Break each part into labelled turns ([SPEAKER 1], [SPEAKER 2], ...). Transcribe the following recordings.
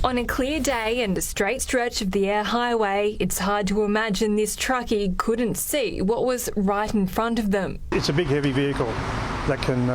[SPEAKER 1] On a clear day and a straight stretch of the Eyre Highway, it's hard to imagine this truckie couldn't see what was right in front of them.
[SPEAKER 2] It's a big heavy vehicle that can,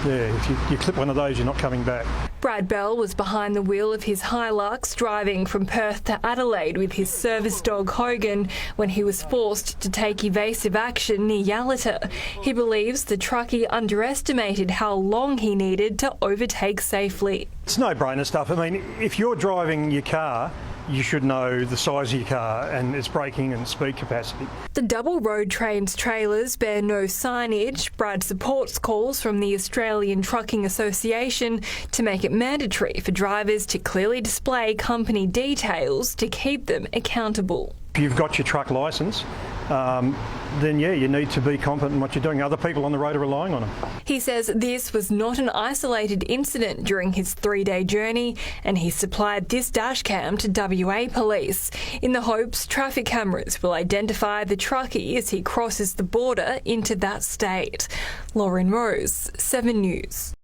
[SPEAKER 2] if you clip one of those, you're not coming back.
[SPEAKER 1] Brad Bell was behind the wheel of his Hilux driving from Perth to Adelaide with his service dog Hogan when he was forced to take evasive action near Yallata. He believes the truckie underestimated how long he needed to overtake safely.
[SPEAKER 2] It's no-brainer stuff. I mean, if you're driving your car, you should know the size of your car and its braking and speed capacity.
[SPEAKER 1] The double road trains trailers bear no signage. Brad supports calls from the Australian Trucking Association to make it mandatory for drivers to clearly display company details to keep them accountable.
[SPEAKER 2] If you've got your truck licence, then you need to be competent in what you're doing. Other people on the road are relying on them.
[SPEAKER 1] He says this was not an isolated incident during his 3-day journey, and he supplied this dashcam to WA police in the hopes traffic cameras will identify the truckie as he crosses the border into that state. Lauren Rose, 7 News.